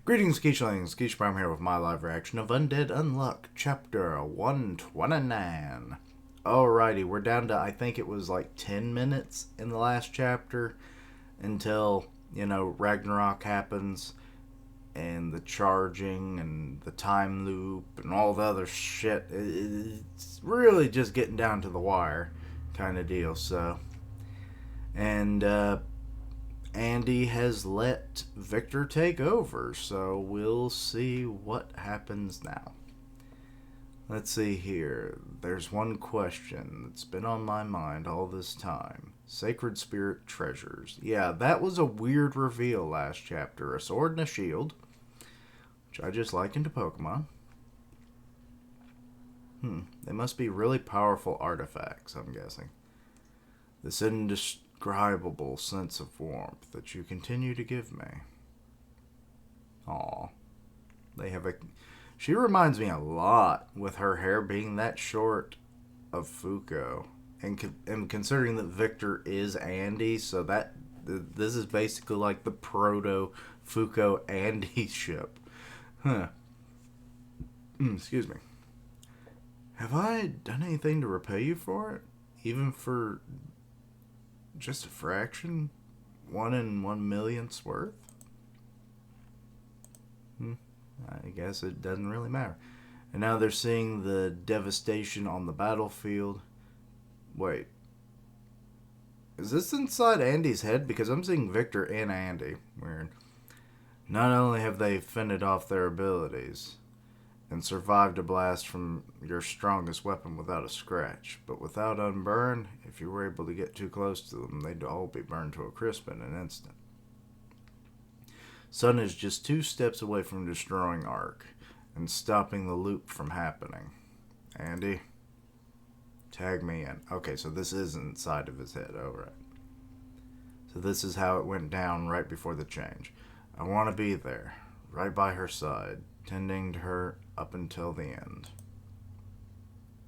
Greetings, Keechlings. Keech Prime here with my live reaction of Undead Unluck, Chapter 129. Alrighty, we're down to, I think it was like 10 minutes in the last chapter until, Ragnarok happens and the charging and the time loop and all the other shit. It's really just getting down to the wire kind of deal, so. And, Andy has let Victor take over, so we'll see what happens now. Let's see here. There's one question that's been on my mind all this time. Sacred Spirit Treasures. Yeah, that was a weird reveal last chapter. A sword and a shield, which I just likened to Pokemon. They must be really powerful artifacts, I'm guessing. This indescribable sense of warmth that you continue to give me. Aw. They have a... She reminds me a lot, with her hair being that short, of Fuko. And considering that Victor is Andy, so this is basically like the proto-Fuko Andy ship. Huh. Excuse me. Have I done anything to repay you for it? Even for just a fraction? 1 in 1 millionths worth? I guess it doesn't really matter. And now they're seeing the devastation on the battlefield. Wait. Is this inside Andy's head? Because I'm seeing Victor and Andy. Weird. Not only have they fended off their abilities and survived a blast from your strongest weapon without a scratch, but without unburn, if you were able to get too close to them, they'd all be burned to a crisp in an instant. Sun is just 2 steps away from destroying Ark and stopping the loop from happening. Andy, tag me in. Okay, so this is inside of his head. Alright. So this is how it went down right before the change. I want to be there, right by her side, tending to her up until the end.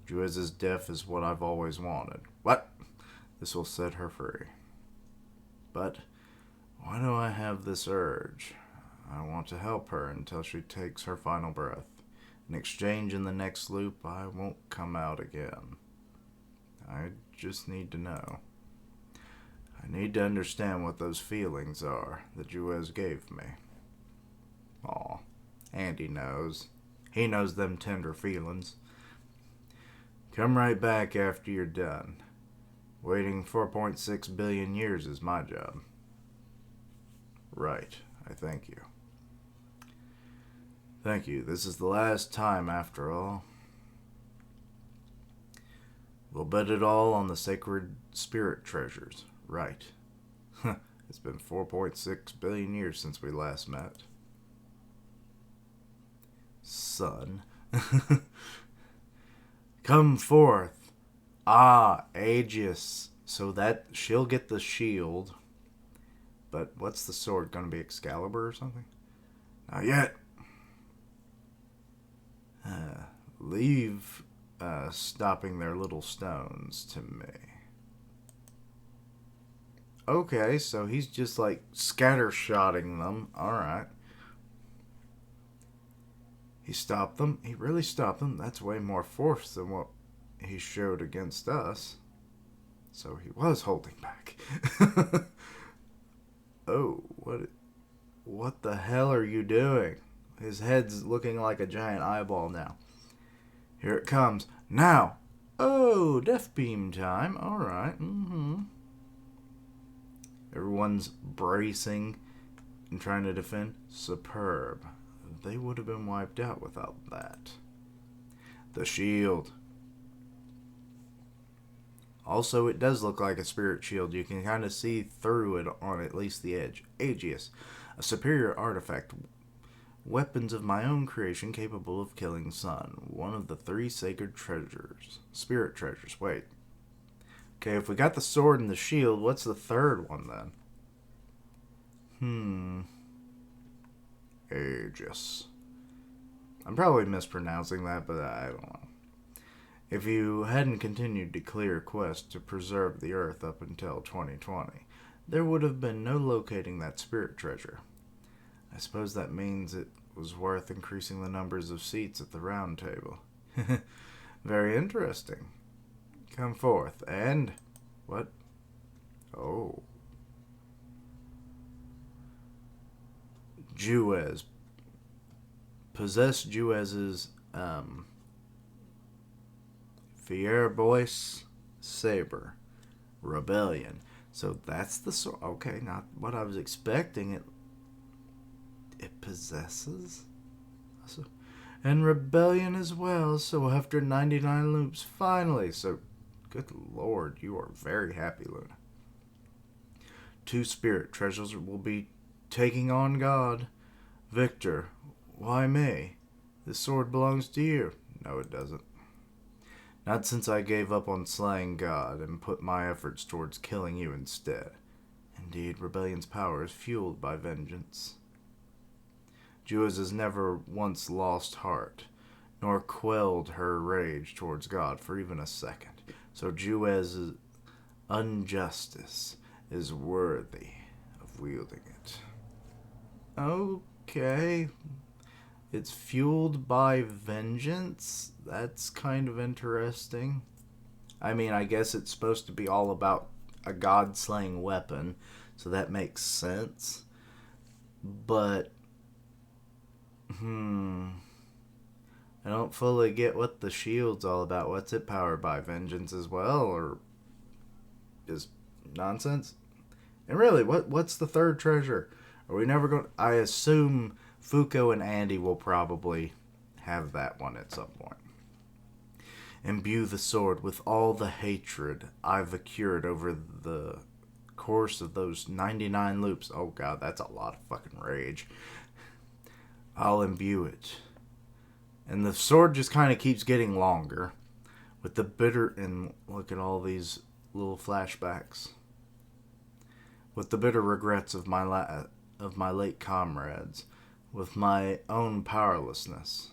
Juez's death is what I've always wanted. What? This will set her free. But why do I have this urge? I want to help her until she takes her final breath. In exchange, in the next loop, I won't come out again. I just need to know. I need to understand what those feelings are that Juez gave me. Aw, Andy knows. He knows them tender feelings. Come right back after you're done. Waiting 4.6 billion years is my job. Right, I thank you. Thank you. This is the last time, after all. We'll bet it all on the sacred spirit treasures. Right. It's been 4.6 billion years since we last met. Son. Come forth. Ah, Aegis. So that she'll get the shield. But what's the sword? Gonna be Excalibur or something? Not yet. Leave stopping their little stones to me. Okay, so he's just like scattershotting them. Alright. He stopped them. He really stopped them. That's way more force than what he showed against us. So he was holding back. Oh, what the hell are you doing? His head's looking like a giant eyeball now. Here it comes. Now! Oh, death beam time. Alright. Everyone's bracing and trying to defend. Superb. They would have been wiped out without that. The shield. Also, it does look like a spirit shield. You can kind of see through it on at least the edge. Aegis. A superior artifact. Weapons of my own creation capable of killing Sun. One of the 3 sacred treasures. Spirit treasures. Wait. Okay, if we got the sword and the shield, what's the third one then? Aegis. I'm probably mispronouncing that, but I don't know. If you hadn't continued to clear quests to preserve the Earth up until 2020, there would have been no locating that spirit treasure. I suppose that means it was worth increasing the numbers of seats at the round table. Very interesting. Come forth, and... What? Oh. Juez. Possess Juez's, Fierbois Saber. Rebellion. So that's the sword. Okay, not what I was expecting. It possesses? And rebellion as well. So after 99 loops, finally. So, good lord, you are very happy, Luna. 2 spirit treasures will be taking on God. Victor, why me? This sword belongs to you. No, it doesn't. Not since I gave up on slaying God and put my efforts towards killing you instead. Indeed, rebellion's power is fueled by vengeance. Juez has never once lost heart, nor quelled her rage towards God for even a second. So Juez's injustice is worthy of wielding it. Okay. It's fueled by vengeance? That's kind of interesting. I mean, I guess it's supposed to be all about a god-slaying weapon, so that makes sense. But, I don't fully get what the shield's all about. What's it powered by? Vengeance as well, or just nonsense? And really, what's the third treasure? Are we never going to... I assume Fuko and Andy will probably have that one at some point. Imbue the sword with all the hatred I've accrued over the course of those 99 loops. Oh god, that's a lot of fucking rage. I'll imbue it. And the sword just kind of keeps getting longer. With the bitter... And look at all these little flashbacks. With the bitter regrets of my late comrades. With my own powerlessness.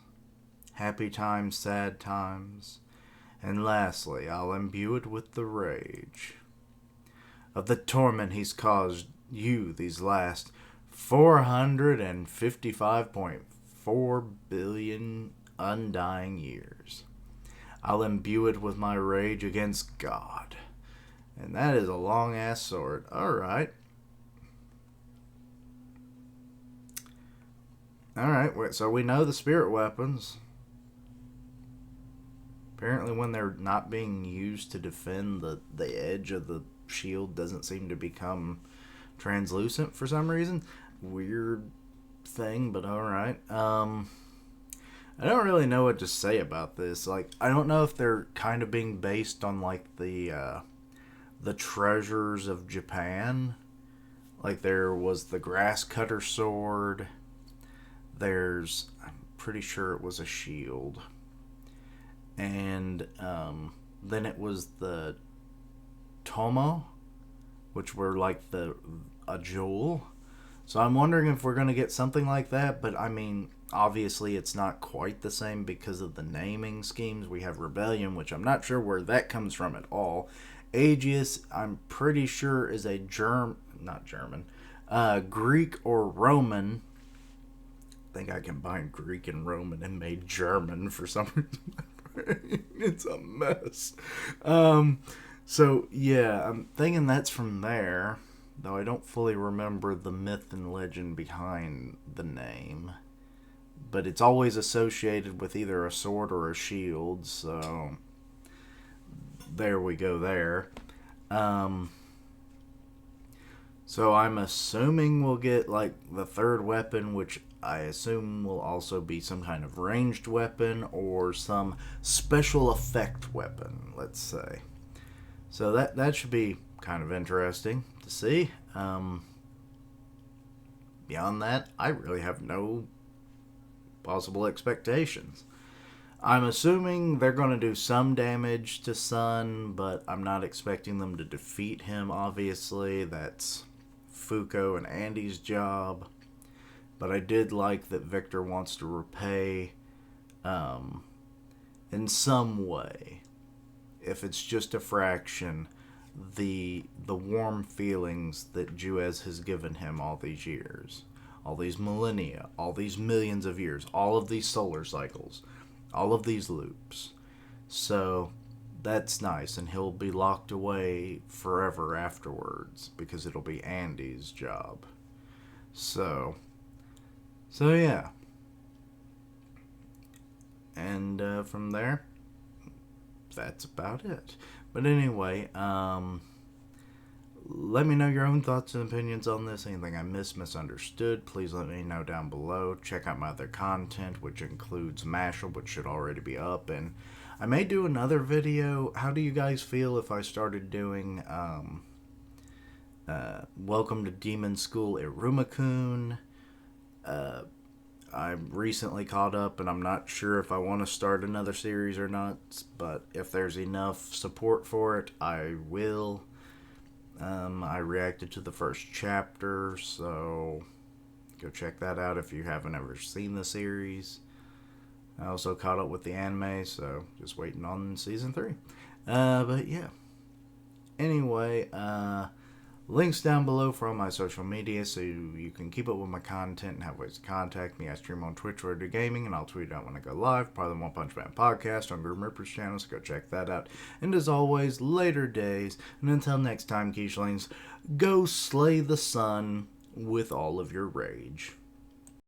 Happy times, sad times. And lastly, I'll imbue it with the rage of the torment he's caused you these last 455.4 billion undying years. I'll imbue it with my rage against God. And that is a long-ass sword. Alright. Alright, so we know the spirit weapons. Apparently when they're not being used to defend, the edge of the shield doesn't seem to become translucent for some reason. Weird thing, but alright. I don't really know what to say about this. Like, I don't know if they're kind of being based on, like, the treasures of Japan. Like, there was the grass cutter sword. I'm pretty sure it was a shield. And then it was the Tomo, which were like a jewel. So I'm wondering if we're going to get something like that. But I mean, obviously it's not quite the same because of the naming schemes. We have Rebellion, which I'm not sure where that comes from at all. Aegis, I'm pretty sure is a Greek or Roman. I think I combined Greek and Roman and made German for some reason. It's a mess. So yeah, I'm thinking that's from there, though I don't fully remember the myth and legend behind the name. But it's always associated with either a sword or a shield, so there we go there. So I'm assuming we'll get like the third weapon, which I assume will also be some kind of ranged weapon or some special effect weapon, let's say. So that should be kind of interesting to see. Beyond that, I really have no possible expectations. I'm assuming they're going to do some damage to Sun, but I'm not expecting them to defeat him, obviously. That's Fuko and Andy's job. But I did like that Victor wants to repay in some way, if it's just a fraction, the warm feelings that Juez has given him all these years. all these millennia, all these millions of years, all of these solar cycles, all of these loops. So that's nice, and he'll be locked away forever afterwards because it'll be Andy's job. So yeah. And from there, that's about it. But anyway, let me know your own thoughts and opinions on this. Anything I misunderstood, please let me know down below. Check out my other content, which includes Mashal, which should already be up. And I may do another video. How do you guys feel if I started doing Welcome to Demon School Irumakun? I recently caught up, and I'm not sure if I want to start another series or not, but if there's enough support for it, I will. I reacted to the first chapter, so go check that out if you haven't ever seen the series. I also caught up with the anime, so just waiting on season 3. But yeah. Anyway, links down below for all my social media so you can keep up with my content and have ways to contact me. I stream on Twitch or do gaming, and I'll tweet out when I go live. Part of the One Punch Man podcast on Grim Reaper's channel, so go check that out. And as always, later days. And until next time, Quichling, go slay the sun with all of your rage.